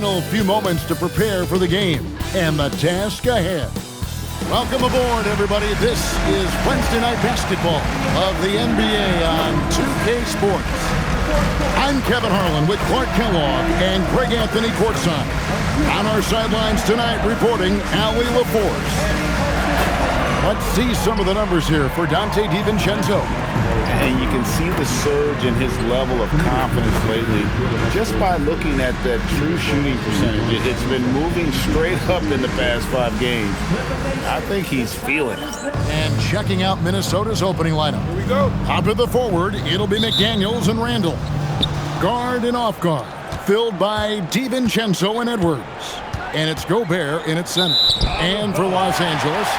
A few moments to prepare for the game and the task ahead. Welcome aboard, everybody. This is Wednesday Night Basketball of the NBA on 2K Sports. I'm Kevin Harlan with Clark Kellogg and Greg Anthony courtside. On our sidelines tonight, reporting Allie LaForce. Let's see some of the numbers here for Dante DiVincenzo. And you can see the surge in his level of confidence lately just by looking at that true shooting percentage. It's been moving straight up in the past 5 games. I think he's feeling it. And checking out Minnesota's opening lineup. Here we go. Top of the forward, it'll be McDaniels and Randall. Guard and off guard, filled by DiVincenzo and Edwards. And it's Gobert in its center. And for Los Angeles,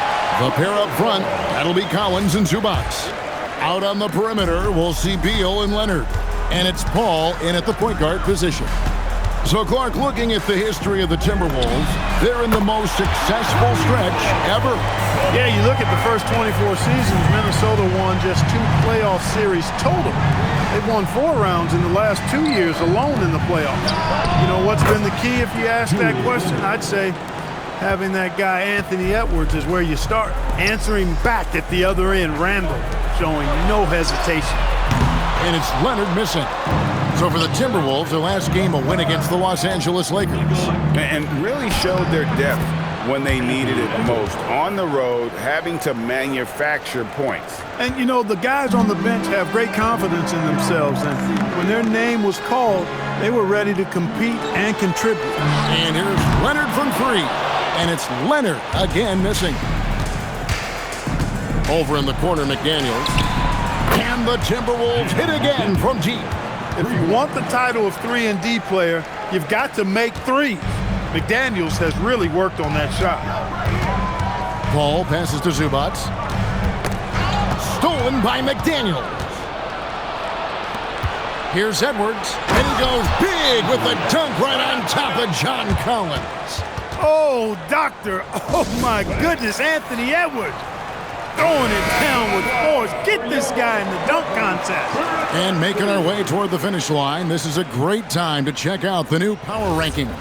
the pair up front, that'll be Collins and Zubac. Out on the perimeter, we'll see Beal and Leonard. And it's Paul in at the point guard position. So, Clark, looking at the history of the Timberwolves, they're in the most successful stretch ever. Yeah, you look at the first 24 seasons, Minnesota won just 2 playoff series total. They've won 4 rounds in the last 2 years alone in the playoffs. You know, what's been the key if you ask that question? I'd say having that guy Anthony Edwards is where you start. Answering back at the other end, Randall, showing no hesitation. And it's Leonard missing. So for the Timberwolves, their last game a win against the Los Angeles Lakers. And really showed their depth when they needed it most. On the road, having to manufacture points. And, you know, the guys on the bench have great confidence in themselves. And when their name was called, they were ready to compete and contribute. And here's Leonard from 3. And it's Leonard again missing. Over in the corner, McDaniels. And the Timberwolves hit again from deep. If you want the title of 3-and-D player, you've got to make threes. McDaniels has really worked on that shot. Paul passes to Zubac. Stolen by McDaniels. Here's Edwards. And he goes big with the dunk right on top of John Collins. Oh, doctor. Oh, my goodness. Anthony Edwards throwing it down with force. Get this guy in the dunk contest. And making our way toward the finish line, this is a great time to check out the new power rankings.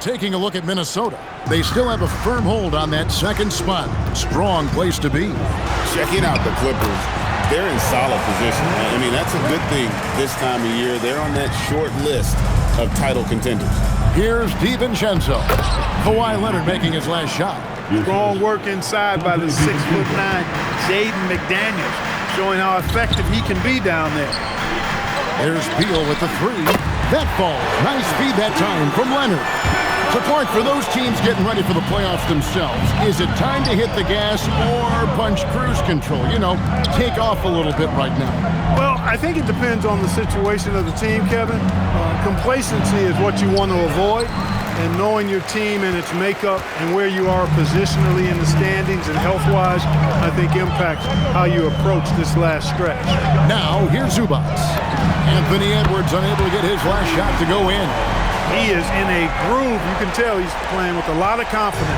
Taking a look at Minnesota, they still have a firm hold on that second spot. Strong place to be. Checking out the Clippers. They're in solid position. I mean, that's a good thing this time of year. They're on that short list of title contenders. Here's DiVincenzo. Kawhi Leonard making his last shot. Strong work inside by the 6'9" Jaden McDaniels, showing how effective he can be down there. There's Beal with the 3. That falls. Nice feed that time from Leonard. So, Clark, for those teams getting ready for the playoffs themselves, is it time to hit the gas or punch cruise control? You know, take off a little bit right now. Well, I think it depends on the situation of the team, Kevin. Complacency is what you want to avoid. And knowing your team and its makeup and where you are positionally in the standings and health-wise, I think impacts how you approach this last stretch. Now, here's Zubac. Anthony Edwards unable to get his last shot to go in. He is in a groove. You can tell he's playing with a lot of confidence.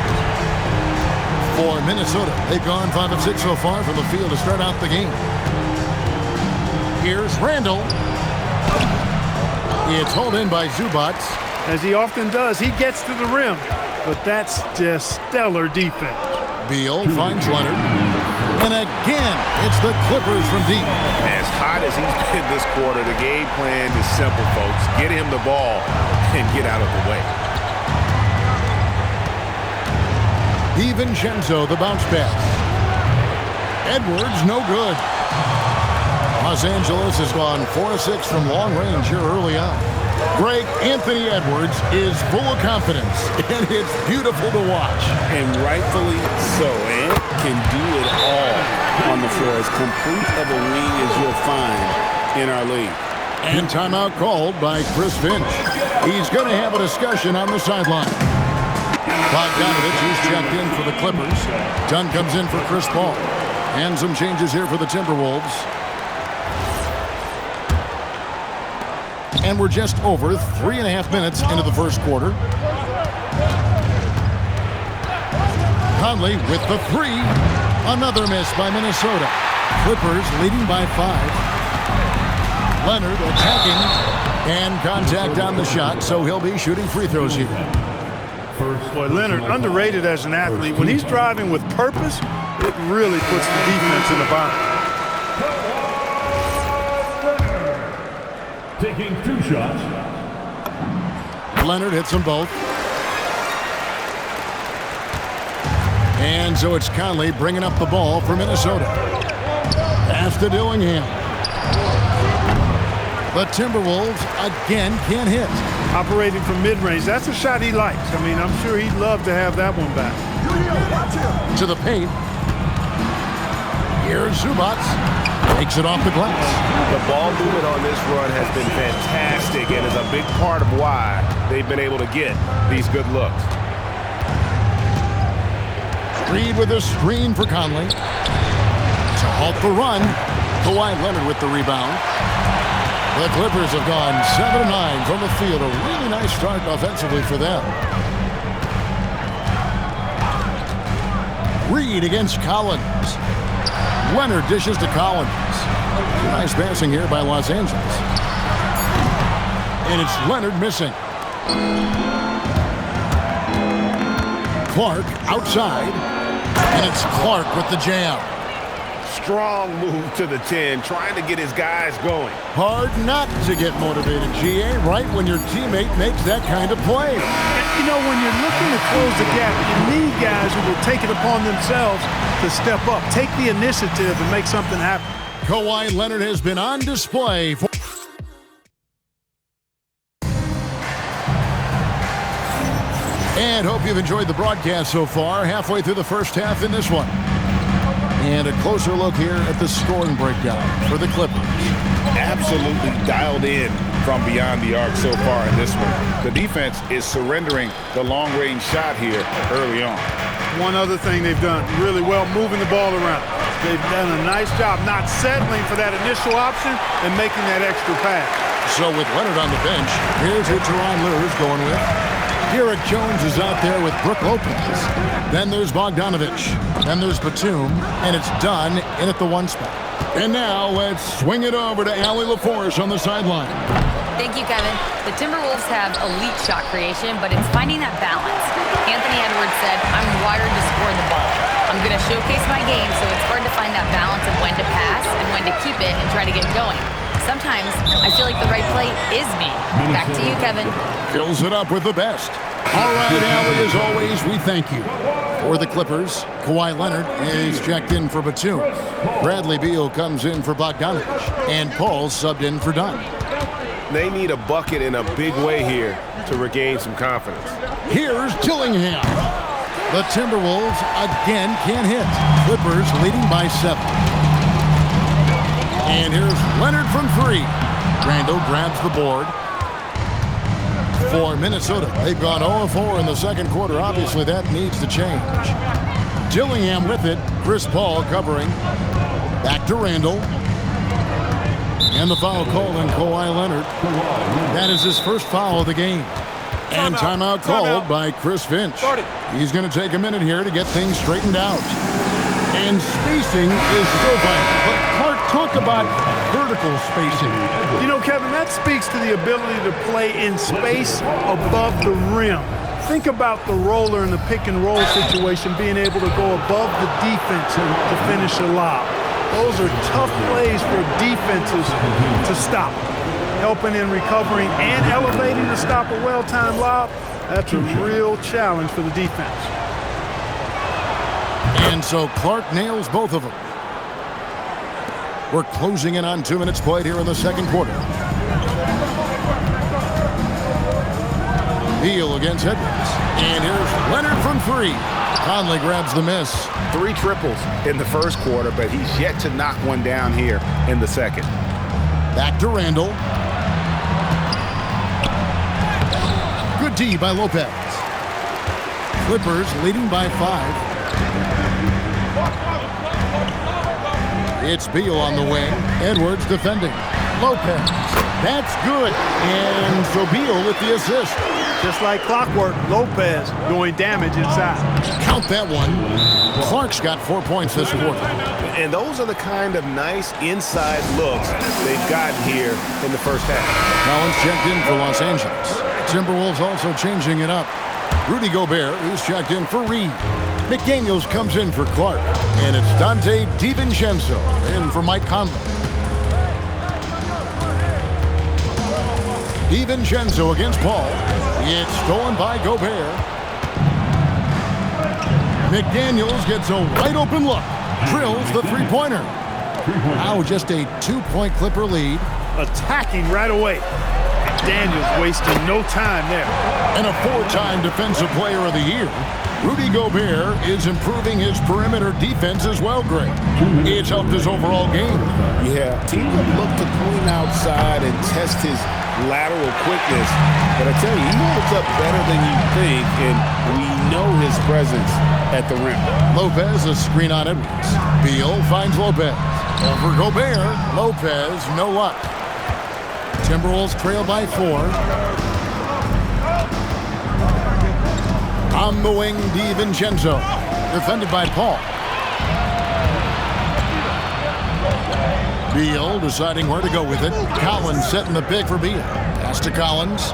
For Minnesota, they've gone 5 of 6 so far from the field to start out the game. Here's Randall. It's hauled in by Zubac. As he often does, he gets to the rim. But that's just stellar defense. Beal finds Leonard. And again, it's the Clippers from deep. As hot as he's been this quarter, the game plan is simple, folks. Get him the ball and get out of the way. DiVincenzo, the bounce pass. Edwards, no good. Los Angeles has gone 4 of 6 from long range here early on. Greg, Anthony Edwards is full of confidence, and it's beautiful to watch. And rightfully so, and can do it all on the floor. As complete of a wing as you'll find in our league. And timeout called by Chris Finch. He's going to have a discussion on the sideline. Bogdanovich is checked in for the Clippers. Dunn comes in for Chris Paul. And some changes here for the Timberwolves. And we're just over 3.5 minutes into the first quarter. Conley with the 3. Another miss by Minnesota. Clippers leading by 5. Leonard attacking. And contact on the shot, so he'll be shooting free throws here. Boy, Leonard, underrated as an athlete. When he's driving with purpose, it really puts the defense in the bind. Taking 2 shots. Leonard hits them both. And so it's Conley bringing up the ball for Minnesota. Pass to Dillingham. The Timberwolves again can't hit. Operating from mid-range, that's a shot he likes. I mean, I'm sure he'd love to have that one back. To the paint. Here's Zubats. Takes it off the glass. The ball movement on this run has been fantastic and is a big part of why they've been able to get these good looks. Reed with a screen for Conley. To halt the run. Kawhi Leonard with the rebound. The Clippers have gone 7-9 from the field. A really nice start offensively for them. Reed against Collins. Leonard dishes to Collins. Nice passing here by Los Angeles. And it's Leonard missing. Clark outside. And it's Clark with the jam. Strong move to the 10, trying to get his guys going. Hard not to get motivated, GA, right when your teammate makes that kind of play. You know, when you're looking to close the gap, you need guys who will take it upon themselves to step up, take the initiative, and make something happen. Kawhi Leonard has been on display for... And hope you've enjoyed the broadcast so far. Halfway through the first half in this one. And a closer look here at the scoring breakdown for the Clippers. Absolutely dialed in from beyond the arc so far in this one. The defense is surrendering the long-range shot here early on. One other thing they've done really well, moving the ball around. They've done a nice job not settling for that initial option and making that extra pass. So with Leonard on the bench, here's who Tyronn Lue is going with. Derek Jones is out there with Brook Lopez. Then there's Bogdanovich. Then there's Batum. And it's done in at the 1 spot. And now let's swing it over to Allie LaForce on the sideline. Thank you, Kevin. The Timberwolves have elite shot creation, but it's finding that balance. Anthony Edwards said, I'm wired to score the ball. I'm going to showcase my game, so it's hard to find that balance of when to pass and when to keep it and try to get going. Sometimes I feel like the right play is me. Back to you, Kevin. Fills it up with the best. All right, Allie, as always, we thank you. For the Clippers, Kawhi Leonard is checked in for Batum. Bradley Beal comes in for Bogdanovich. And Paul subbed in for Dunn. They need a bucket in a big way here to regain some confidence. Here's Dillingham. The Timberwolves again can't hit. Clippers leading by 7. And here's Leonard from 3. Randall grabs the board. For Minnesota, they've gone 0-4 in the second quarter. Obviously, that needs to change. Dillingham with it. Chris Paul covering. Back to Randall. And the foul called on Kawhi Leonard. That is his first foul of the game. And timeout called by Chris Finch. He's going to take a minute here to get things straightened out. And spacing is so vital. But Clark, talk about vertical spacing. You know, Kevin, that speaks to the ability to play in space above the rim. Think about the roller in the pick and roll situation being able to go above the defense to finish a lob. Those are tough plays for defenses to stop. Helping in recovering and elevating to stop a well-timed lob, that's a real challenge for the defense. And so Clark nails both of them. We're closing in on 2 minutes played here in the second quarter. Beal against Edwards. And here's Leonard from 3. Conley grabs the miss. 3 triples in the first quarter, but he's yet to knock one down here in the second. Back to Randall. Good D by Lopez. Clippers leading by 5. It's Beal on the wing. Edwards defending. Lopez. That's good. And so Beal with the assist. Just like clockwork, Lopez doing damage inside. Count that one. Clark's got 4 points this quarter. And those are the kind of nice inside looks they've gotten here in the first half. Collins checked in for Los Angeles. Timberwolves also changing it up. Rudy Gobert is checked in for Reed. McDaniels comes in for Clark. And it's Dante DiVincenzo in for Mike Conley. DiVincenzo against Paul. It's stolen by Gobert. McDaniels gets a wide open look. Drills the three-pointer. Now just a 2-point Clipper lead. Attacking right away. McDaniels wasting no time there. And a 4-time Defensive Player of the Year. Rudy Gobert is improving his perimeter defense as well, Greg. It's helped his overall game. Yeah, teams have looked to clean outside and test his lateral quickness. But I tell you, he holds up better than you think, and we know his presence at the rim. Lopez, a screen on Edwards. Beal finds Lopez. Over Gobert. Lopez, no luck. Timberwolves trail by 4. On the wing, DiVincenzo. Defended by Paul. Beal deciding where to go with it. Collins setting the pick for Beal. Pass to Collins.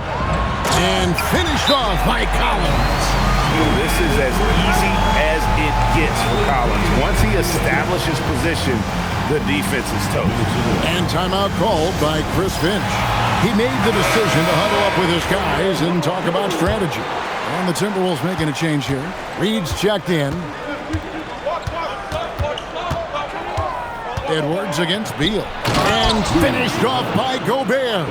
And finished off by Collins. This is as easy as it gets for Collins. Once he establishes position, the defense is toast. And timeout called by Chris Finch. He made the decision to huddle up with his guys and talk about strategy. And the Timberwolves making a change here. Reed's checked in. Edwards against Beal. And finished off by Gobert.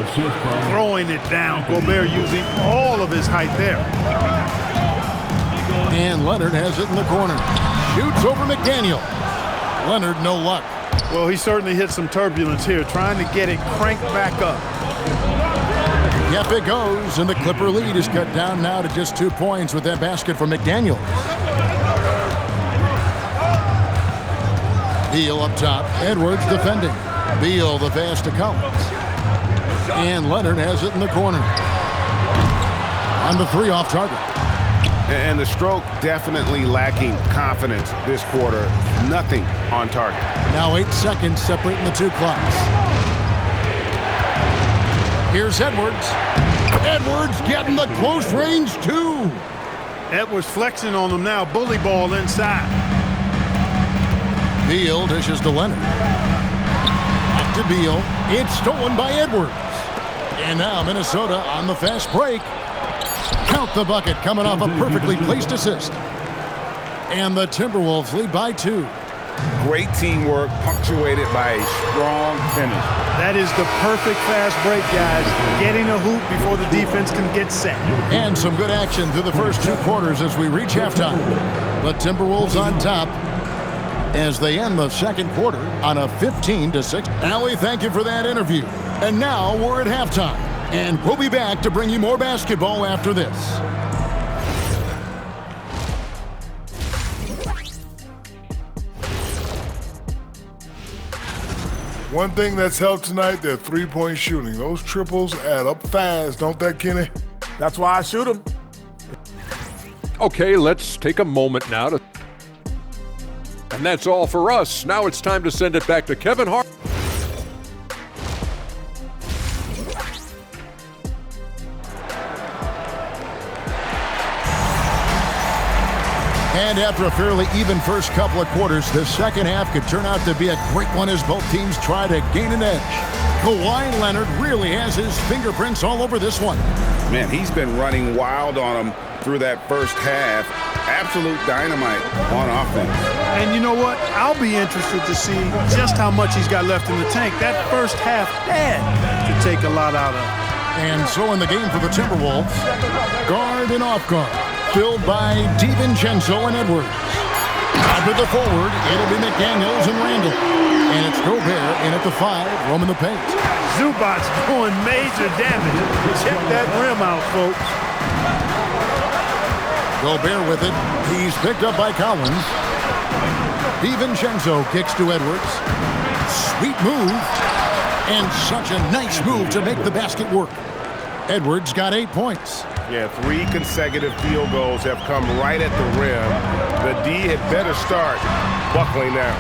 Throwing it down. Gobert using all of his height there. And Leonard has it in the corner. Shoots over McDaniel. Leonard, no luck. Well, he certainly hit some turbulence here, trying to get it cranked back up. Yep, it goes, and the Clipper lead is cut down now to just 2 points with that basket from McDaniel. Beal up top. Edwards defending. Beal the pass to Collins. And Leonard has it in the corner. On the 3 off target. And the stroke definitely lacking confidence this quarter. Nothing on target. Now 8 seconds separating the 2 clocks. Here's Edwards. Edwards getting the close range 2. Edwards flexing on them now. Bully ball inside. Beal dishes to Leonard. Back to Beal. It's stolen by Edwards. And now Minnesota on the fast break. Count the bucket coming off a perfectly placed assist. And the Timberwolves lead by 2. Great teamwork punctuated by a strong finish. That is the perfect fast break, guys. Getting a hoop before the defense can get set. And some good action through the first 2 quarters as we reach halftime. The Timberwolves on top as they end the second quarter on a 15-6. Allie, thank you for that interview. And now we're at halftime. And we'll be back to bring you more basketball after this. One thing that's helped tonight, their three-point shooting. Those triples add up fast, don't they, Kenny? That's why I shoot them. Okay, let's take a moment now to... And that's all for us. Now it's time to send it back to Kevin Hart. And after a fairly even first couple of quarters, the second half could turn out to be a great one as both teams try to gain an edge. Kawhi Leonard really has his fingerprints all over this one. Man, he's been running wild on him through that first half. Absolute dynamite on offense. And you know what? I'll be interested to see just how much he's got left in the tank. That first half had to take a lot out of. And so in the game for the Timberwolves, guard and off guard, filled by DiVincenzo and Edwards. Out to the forward, it'll be McDaniels and Randall. And it's Gobert in at the 5, roaming the paint. Zubac's doing major damage. Check that rim out, folks. Gobert with it. He's picked up by Collins. DiVincenzo kicks to Edwards. Sweet move. And such a nice move to make the basket work. Edwards got 8 points. Yeah, 3 consecutive field goals have come right at the rim. The D had better start buckling now.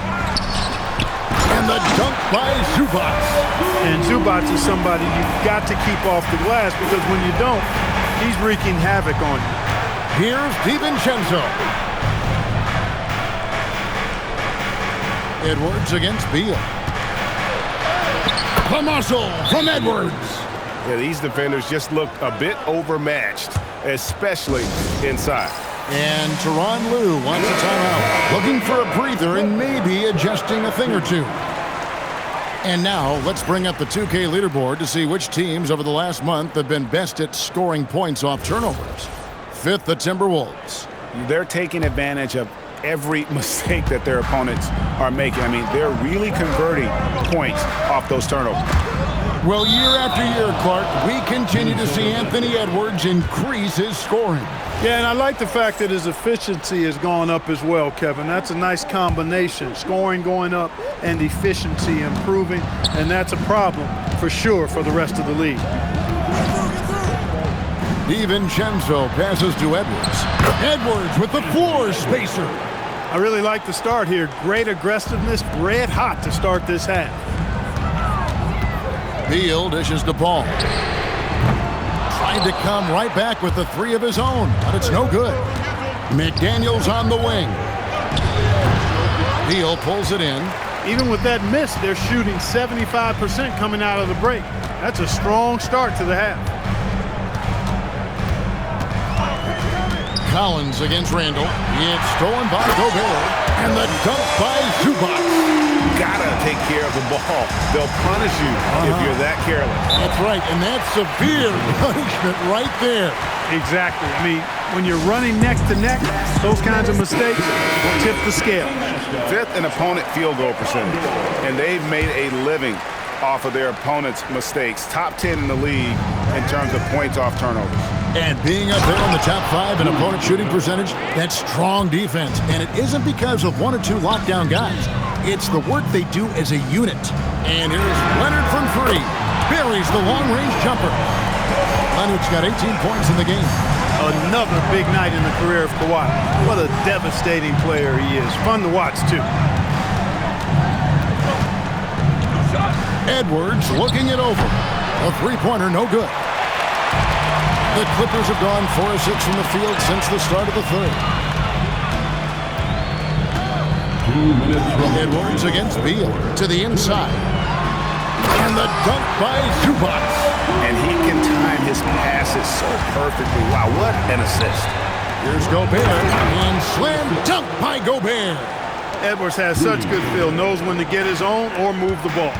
And the dunk by Zubac. And Zubac is somebody you've got to keep off the glass, because when you don't, he's wreaking havoc on you. Here's DiVincenzo. Edwards against Beal. The muscle from Edwards. Yeah, these defenders just looked a bit overmatched, especially inside. And Tyronn Lue wants a timeout, looking for a breather and maybe adjusting a thing or two. And now let's bring up the 2K leaderboard to see which teams over the last month have been best at scoring points off turnovers. 5th, the Timberwolves. They're taking advantage of every mistake that their opponents are making. I mean, they're really converting points off those turnovers. Well, year after year, Clark, we continue to see Anthony Edwards increase his scoring. Yeah, and I like the fact that his efficiency has gone up as well, Kevin. That's a nice combination. Scoring going up and efficiency improving, and that's a problem for sure for the rest of the league. DiVincenzo passes to Edwards. Edwards with the floor spacer. I really like the start here. Great aggressiveness, red hot to start this half. Beal dishes to Paul. Trying to come right back with the 3 of his own, but it's no good. McDaniels on the wing. Beal pulls it in. Even with that miss, they're shooting 75% coming out of the break. That's a strong start to the half. Collins against Randall. It's stolen by Gobert. And the dunk by Zubac. Gotta take care of the ball. They'll punish you if you're that careless. That's right, and that's severe punishment right there. Exactly. I mean, when you're running neck to neck, those kinds of mistakes will tip the scale. 5th in opponent field goal percentage, and they've made a living off of their opponent's mistakes. Top 10 in the league in terms of points off turnovers. And being up there in the top 5 in opponent shooting percentage, that's strong defense. And it isn't because of 1 or 2 lockdown guys. It's the work they do as a unit. And here's Leonard from 3. Buries the long-range jumper. Leonard's got 18 points in the game. Another big night in the career of Kawhi. What a devastating player he is. Fun to watch, too. Edwards looking it over. A 3-pointer, no good. The Clippers have gone 4 of 6 from the field since the start of the 3rd. Edwards against Beal to the inside. And the dunk by Zubac. And he can time his passes so perfectly. Wow, what an assist. Here's Gobert. And slam dunk by Gobert. Edwards has such good feel, knows when to get his own or move the ball.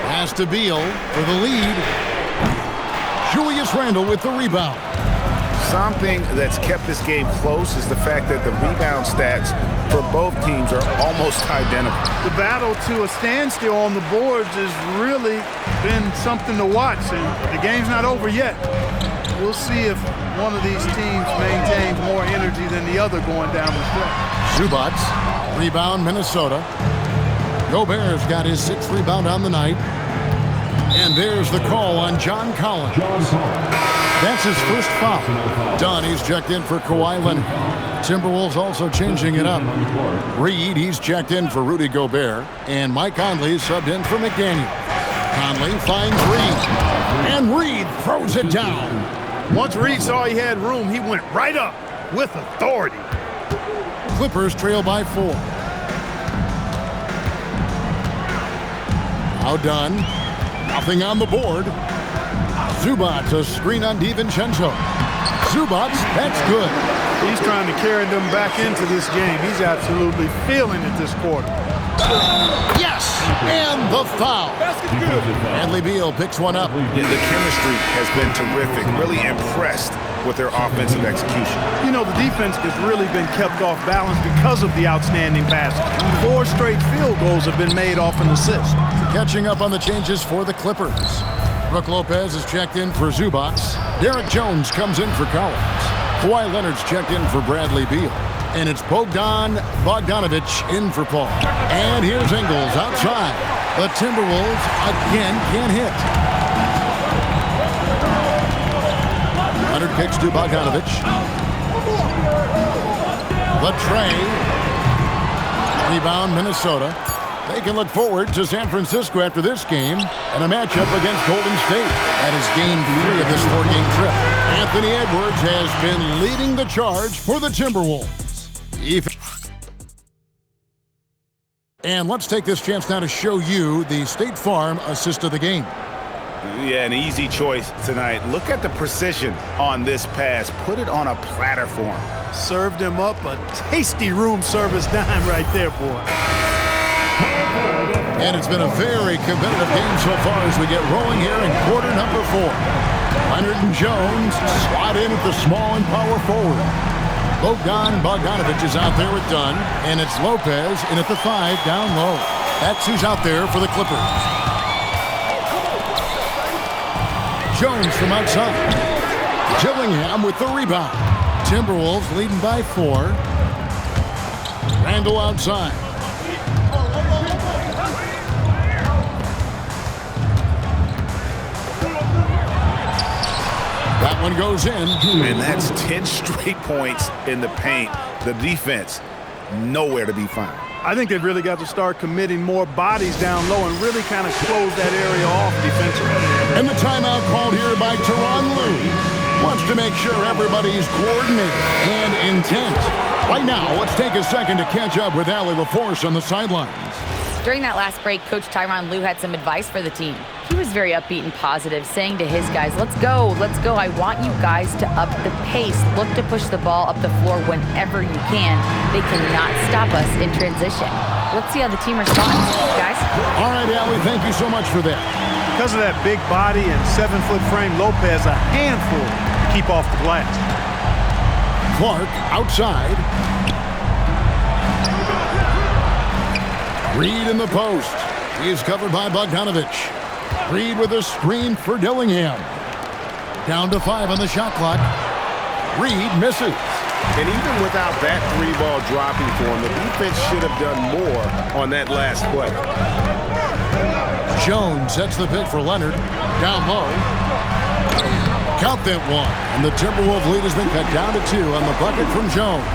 Pass to Beal for the lead. Julius Randle with the rebound. Something that's kept this game close is the fact that the rebound stats for both teams are almost identical. The battle to a standstill on the boards has really been something to watch, and the game's not over yet. We'll see if one of these teams maintains more energy than the other going down the stretch. Zubac, rebound Minnesota. Gobert's got his 6th rebound on the night. And there's the call on John Collins. That's his first foul. Dunn, he's checked in for Kawhi Leonard. Timberwolves also changing it up. Reed, he's checked in for Rudy Gobert. And Mike Conley subbed in for McDaniel. Conley finds Reed. And Reed throws it down. Once Reed saw he had room, he went right up with authority. Clippers trail by 4. Now Dunn. Nothing on the board. Zubac, a screen on DiVincenzo. Zubac, that's good. He's trying to carry them back into this game. He's absolutely feeling it this quarter. Yes, and the foul. Bradley Beal picks one up. Yeah, the chemistry has been terrific. Really impressed with their offensive execution. You know, the defense has really been kept off balance because of the outstanding passes. 4 straight field goals have been made off an assist. Catching up on the changes for the Clippers. Brook Lopez is checked in for Zubac. Derek Jones comes in for Collins. Kawhi Leonard's checked in for Bradley Beal. And it's Bogdan Bogdanovic in for Paul. And here's Ingles outside. The Timberwolves again can't hit. Edwards kicks to Bogdanovich. The tray. Rebound, Minnesota. They can look forward to San Francisco after this game and a matchup against Golden State. That is game 3 of this 4-game trip. Anthony Edwards has been leading the charge for the Timberwolves. And let's take this chance now to show you the State Farm assist of the game. Yeah, an easy choice tonight. Look at the precision on this pass. Put it on a platter for him. Served him up a tasty room service dime right there, boy. And it's been a very competitive game so far as we get rolling here in quarter number 4. Leonard and Jones slot in at the small and power forward. Bogdanovich is out there with Dunn, and it's Lopez in at the 5 down low. That's who's out there for the Clippers. Jones from outside. Gillingham with the rebound. Timberwolves leading by 4. Randall outside. That one goes in. And that's 10 straight points in the paint. The defense, nowhere to be found. I think they've really got to start committing more bodies down low and really kind of close that area off defensively. And the timeout called here by Tyronn Lue. Wants to make sure everybody's coordinated and intent. Right now, let's take a second to catch up with Allie LaForce on the sidelines. During that last break, Coach Tyronn Lue had some advice for the team. He was very upbeat and positive, saying to his guys, let's go. I want you guys to up the pace. Look to push the ball up the floor whenever you can. They cannot stop us in transition. Let's see how the team responds, guys. All right, Allie, thank you so much for that. Because of that big body and 7-foot frame, Lopez a handful to keep off the glass. Clark outside. Reed in the post. He is covered by Bogdanovich. Reed with a screen for Dillingham. Down to 5 on the shot clock. Reed misses. And even without that 3-ball dropping for him, the defense should have done more on that last play. Jones sets the pick for Leonard. Down low. Count that one. And the Timberwolves lead has been cut down to 2 on the bucket from Jones.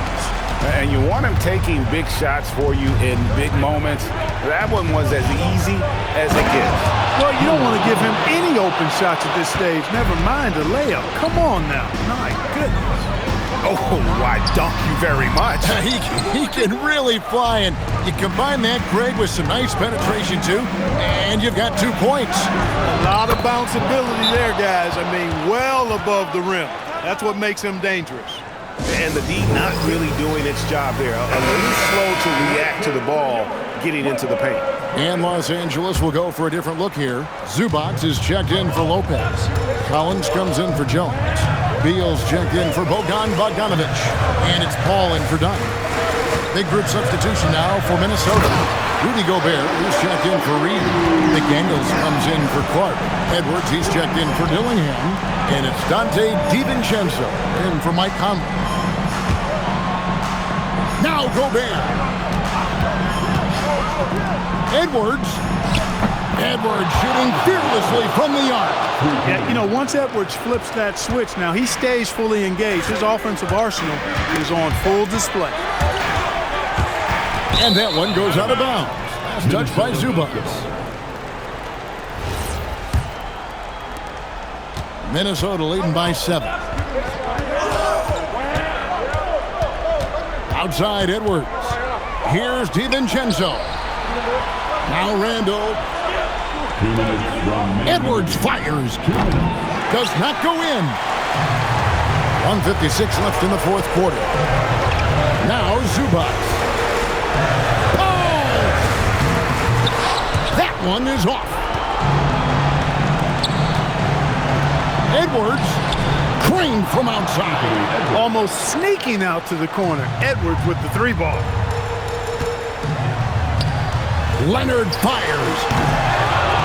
And you want him taking big shots for you in big moments. That one was as easy as it gets. Well, you don't want to give him any open shots at this stage. Never mind a layup. Come on now. My goodness. Oh, I dunk you very much. He can really fly, and you combine that, Greg, with some nice penetration, too, and you've got 2 points. A lot of bounceability there, guys. I mean, well above the rim. That's what makes him dangerous. And the D not really doing its job there. A little slow to react to the ball getting into the paint. And Los Angeles will go for a different look here. Zubac is checked in for Lopez. Collins comes in for Jones. Beal's checked in for Bogdanovich. And it's Paul in for Dunn. Big group substitution now for Minnesota. Rudy Gobert is checked in for Reed. McDaniels comes in for Clark. Edwards, he's checked in for Dillingham. And it's Dante DiVincenzo in for Mike Conley. Now Gobert. Edwards shooting fearlessly from the arc. Yeah, you know, once Edwards flips that switch, now he stays fully engaged. His offensive arsenal is on full display. And that one goes out of bounds. Last touch by Zubac. Minnesota leading by 7. Outside Edwards. Here's DiVincenzo. Now Randall. Edwards fires. Does not go in. 1:56 left in the 4th quarter. Now Zubac. Oh! That one is off. Edwards craned from outside. Almost sneaking out to the corner. Edwards with the 3-ball. Leonard fires.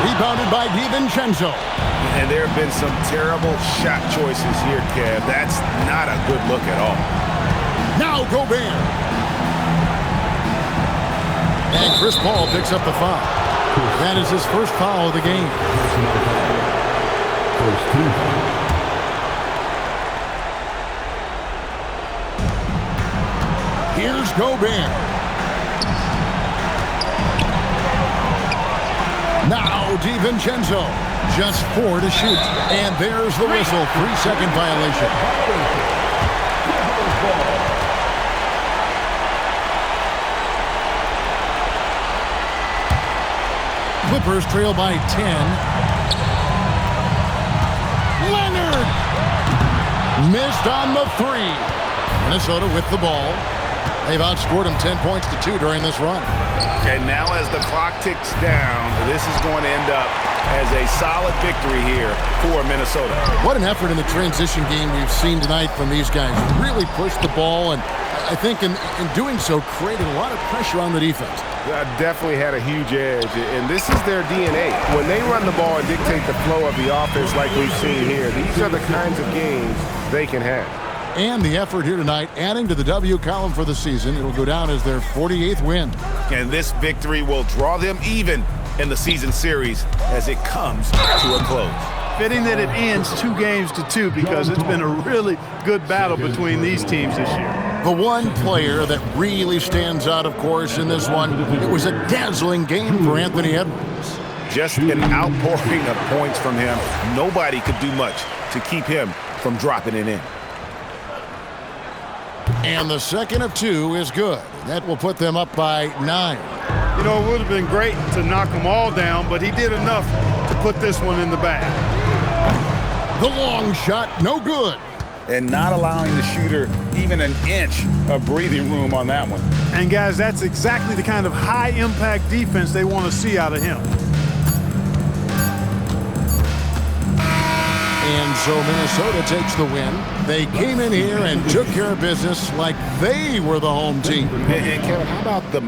Rebounded by DiVincenzo. And there have been some terrible shot choices here, Kev. That's not a good look at all. Now Gobert. And Chris Paul picks up the foul. That is his first foul of the game. Here's Gobert. Now DiVincenzo. Just 4 to shoot. And there's the whistle. 3-second violation. Clippers trail by 10. Leonard! Missed on the 3. Minnesota with the ball. They've outscored them 10 points to 2 during this run. And now as the clock ticks down, this is going to end up as a solid victory here for Minnesota. What an effort in the transition game we've seen tonight from these guys. Really pushed the ball, and I think in doing so, created a lot of pressure on the defense. Definitely had a huge edge, and this is their DNA. When they run the ball and dictate the flow of the offense like we've seen here, these are the kinds of games they can have. And the effort here tonight, adding to the W column for the season. It'll go down as their 48th win. And this victory will draw them even in the season series as it comes to a close. Fitting that it ends 2 games to 2 because it's been a really good battle between these teams this year. The one player that really stands out, of course, in this one, it was a dazzling game for Anthony Edwards. Just an outpouring of points from him. Nobody could do much to keep him from dropping it in. And the second of 2 is good. That will put them up by 9. You know, it would have been great to knock them all down, but he did enough to put this one in the bag. The long shot, no good. And not allowing the shooter even an inch of breathing room on that one. And guys, that's exactly the kind of high-impact defense they want to see out of him. And so Minnesota takes the win. They came in here and took care of business like they were the home team. And Kevin, how about the